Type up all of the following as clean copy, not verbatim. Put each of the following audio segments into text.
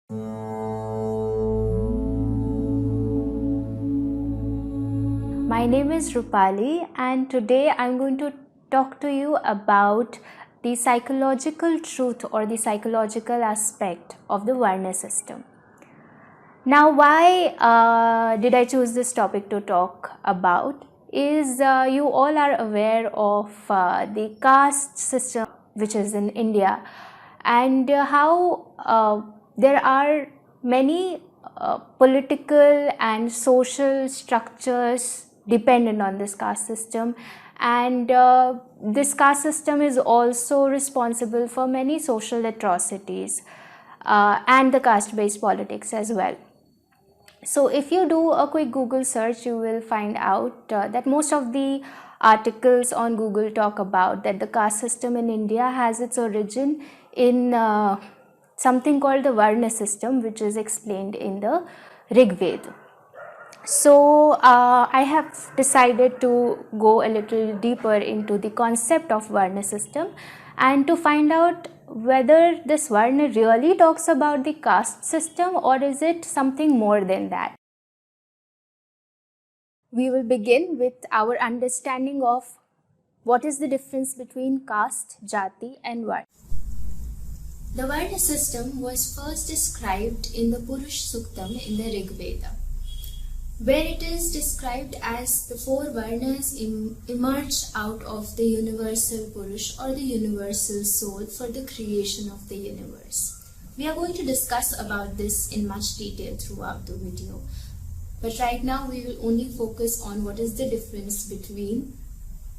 My name is Rupali, and today I'm going to talk to you about the psychological truth or the psychological aspect of the Varna system. Now, why did I choose this topic to talk about? Is you all are aware of the caste system which is in India, and how there are many political and social structures dependent on this caste system, and this caste system is also responsible for many social atrocities and the caste based politics as well. So if you do a quick Google search, you will find out that most of the articles on Google talk about that the caste system in India has its origin in something called the Varna system, which is explained in the Rig Veda. So I have decided to go a little deeper into the concept of Varna system and to find out whether this Varna really talks about the caste system or is it something more than that. We will begin with our understanding of what is the difference between caste, Jaati and Varna. The Varna system was first described in the Purush Suktam in the Rig Veda, where it is described as the four Varnas emerge out of the universal Purush or the universal soul for the creation of the universe. We are going to discuss about this in much detail throughout the video, but right now we will only focus on what is the difference between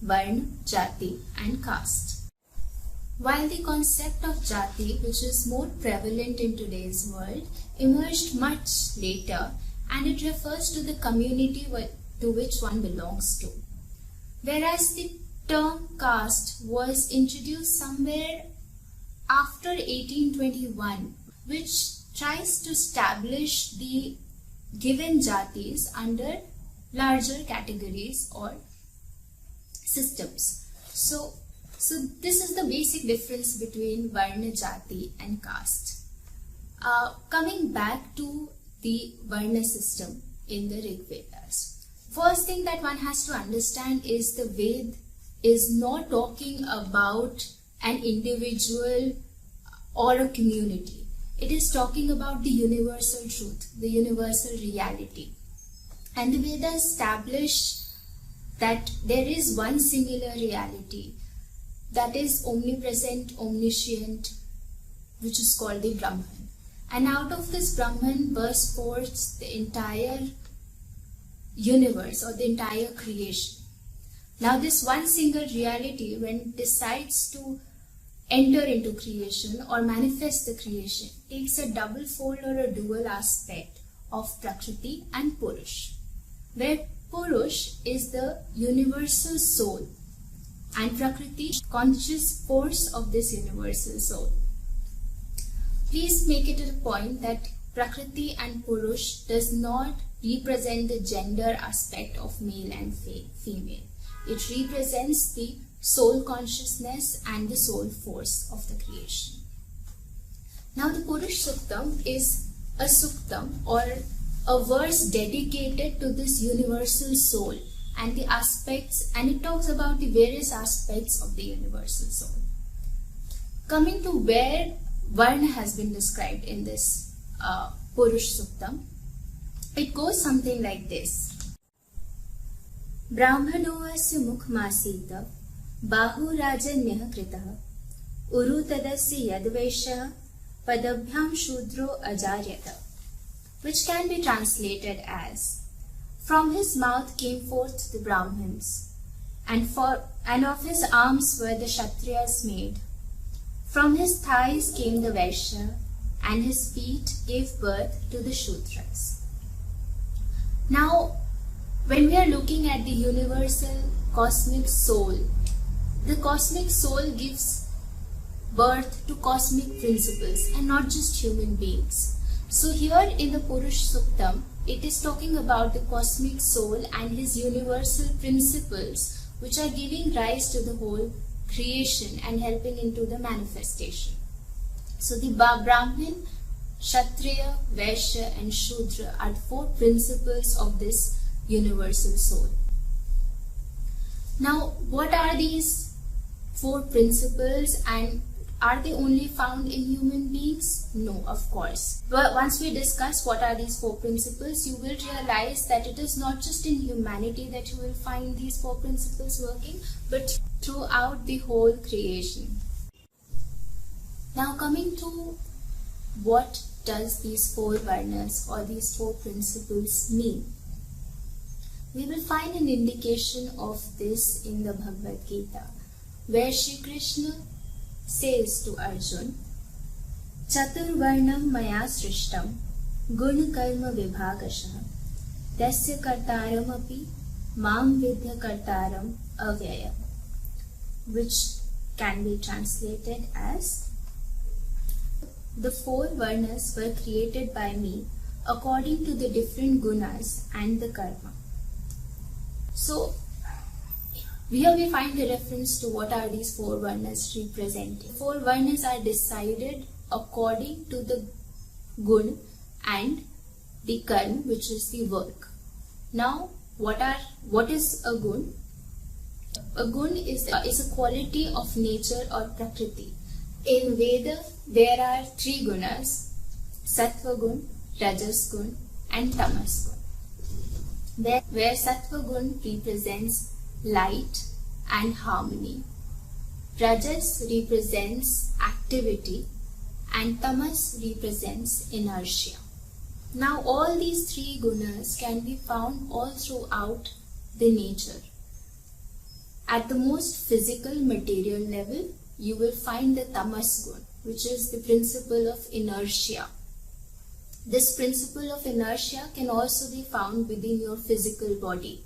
Varna, Jati and Caste. While the concept of Jati, which is more prevalent in today's world, emerged much later, and it refers to the community to which one belongs to. Whereas the term caste was introduced somewhere after 1821, which tries to establish the given jatis under larger categories or systems. So this is the basic difference between Varna, Jati and caste. Coming back to the Varna system in the Rig Vedas. First thing that one has to understand is the Ved is not talking about an individual or a community. It is talking about the universal truth, the universal reality. And the Vedas establish that there is one singular reality that is omnipresent, omniscient, which is called the Brahman. And out of this Brahman bursts forth the entire universe or the entire creation. Now this one single reality, when it decides to enter into creation or manifest the creation, takes a double fold or a dual aspect of Prakriti and Purush, where Purush is the universal soul and Prakriti conscious force of this universal soul. Please make it a point that Prakriti and Purush does not represent the gender aspect of male and female. It represents the soul consciousness and the soul force of the creation. Now the Purush Suktam is a Suktam or a verse dedicated to this universal soul and the aspects, and it talks about the various aspects of the universal soul. Coming to where Varna has been described in this Purush Suktam, it goes something like this. Brahmano asya mukhmasita bahu rajanyah kritah uru tadasya yadveshah padabhyam shudro ajaryata, which can be translated as, from his mouth came forth the Brahmins, and of his arms were the Kshatriyas made. From his thighs came the Vaishya, and his feet gave birth to the Shudras. Now, when we are looking at the universal cosmic soul, the cosmic soul gives birth to cosmic principles and not just human beings. So here in the Purush Suktam, it is talking about the cosmic soul and his universal principles which are giving rise to the whole creation and helping into the manifestation. So the Brahmin Kshatriya, Vaishya and Shudra are the 4 principles of this universal soul. Now, what are these 4 principles, and are they only found in human beings? No, of course. But once we discuss what are these 4 principles, you will realize that it is not just in humanity that you will find these 4 principles working, but throughout the whole creation. Now, coming to what does these 4 varnas or these 4 principles mean? We will find an indication of this in the Bhagavad Gita, where Shri Krishna says to Arjun, Chaturvarnam maya srishtam guna karma vibhagasha tasya kartaram api mam vidya kartaram avyaya, which can be translated as, the 4 varnas were created by me according to the different gunas and the karma. So, here we find a reference to what are these 4 varnas representing. 4 varnas are decided according to the gun and the karma, which is the work. Now, what is a gun? A gun is a quality of nature or prakriti. In Veda, there are 3 gunas: Sattva gun, Rajas gun and Tamas gun. Where Sattva gun represents light and harmony, Rajas represents activity and Tamas represents inertia. Now all these 3 gunas can be found all throughout the nature. At the most physical material level, you will find the Tamas gun, which is the principle of inertia. This principle of inertia can also be found within your physical body.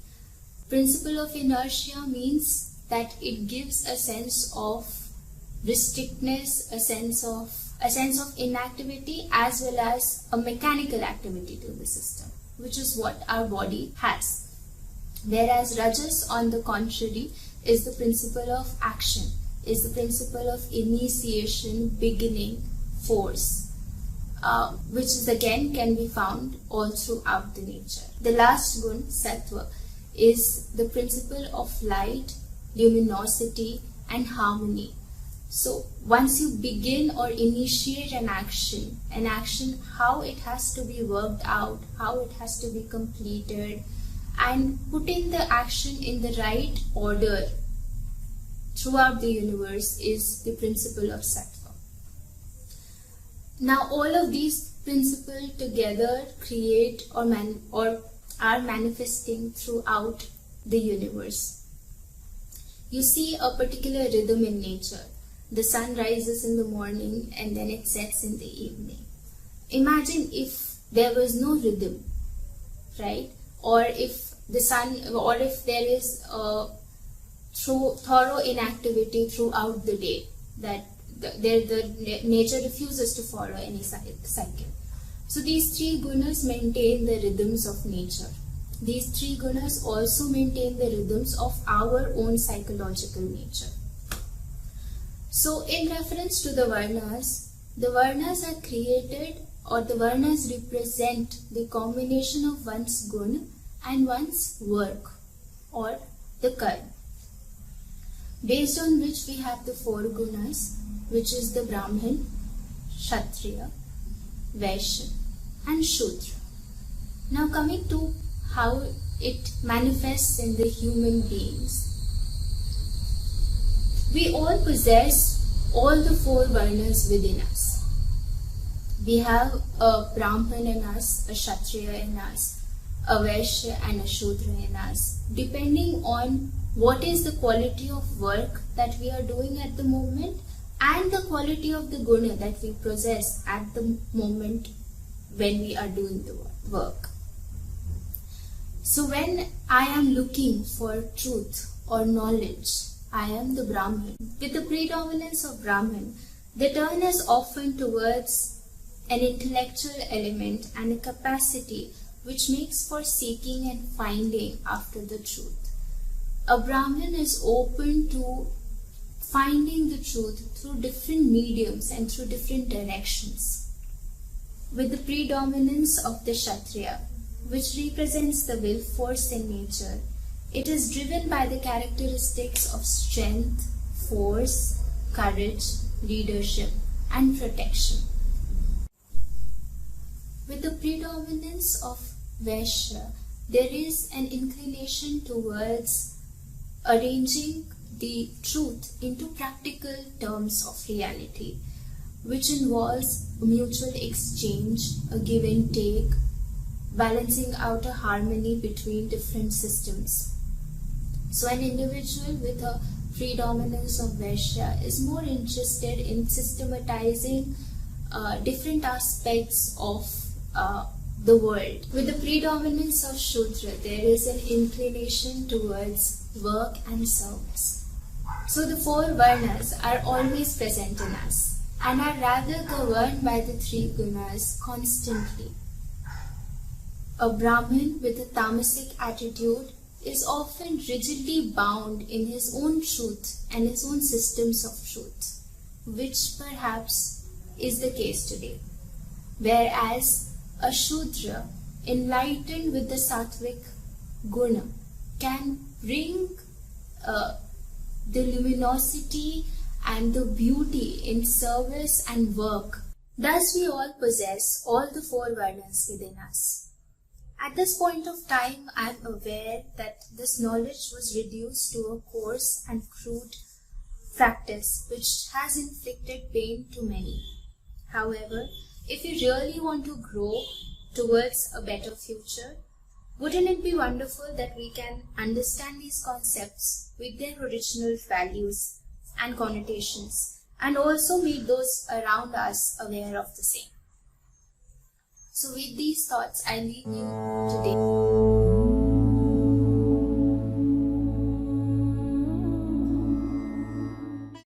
Principle of inertia means that it gives a sense of restrictness, a sense of inactivity, as well as a mechanical activity to the system, which is what our body has. Whereas Rajas, on the contrary, is the principle of action, is the principle of initiation, beginning, force, which is again can be found all throughout the nature. The last gun, Sattva, is the principle of light, luminosity and harmony. So once you begin or initiate an action, how it has to be worked out, how it has to be completed, and putting the action in the right order throughout the universe is the principle of Sattva. Now all of these principles together create or are manifesting throughout the universe. You see a particular rhythm in nature. The sun rises in the morning and then it sets in the evening. Imagine if there was no rhythm, right? Or if there is a thorough inactivity throughout the day, that the nature refuses to follow any cycle. So these 3 gunas maintain the rhythms of nature. These 3 gunas also maintain the rhythms of our own psychological nature. So in reference to the varnas are created, or the varnas represent the combination of one's guna and one's work or the karma, based on which we have the 4 gunas, which is the Brahmin, Kshatriya, Vaishya and Shudra. Now coming to how it manifests in the human beings. We all possess all the 4 varnas within us. We have a Brahmin in us, a Kshatriya in us, a Vaishya and a Shudra in us, depending on what is the quality of work that we are doing at the moment and the quality of the guna that we possess at the moment when we are doing the work. So when I am looking for truth or knowledge, I am the Brahmin. With the predominance of Brahmin, the turn is often towards an intellectual element and a capacity which makes for seeking and finding after the truth. A Brahmin is open to finding the truth through different mediums and through different directions. with the predominance of the Kshatriya, which represents the will force in nature. It is driven by the characteristics of strength, force, courage, leadership, and protection. With the predominance of Vaishya, there is an inclination towards arranging the truth into practical terms of reality, which involves mutual exchange, a give and take, balancing out a harmony between different systems. So an individual with a predominance of Vaishya is more interested in systematizing different aspects of the world. With the predominance of Shudra, there is an inclination towards work and service. So the four Varnas are always present in us and are rather governed by the three gunas constantly. A Brahmin with a tamasic attitude is often rigidly bound in his own truth and his own systems of truth, which perhaps is the case today. Whereas a Shudra, enlightened with the sattvic guna, can bring the luminosity and the beauty in service and work. Thus we all possess all the four Varnas within us. At this point of time, I am aware that this knowledge was reduced to a coarse and crude practice which has inflicted pain to many. However, if we really want to grow towards a better future, wouldn't it be wonderful that we can understand these concepts with their original values and connotations and also make those around us aware of the same? So with these thoughts, I leave you today.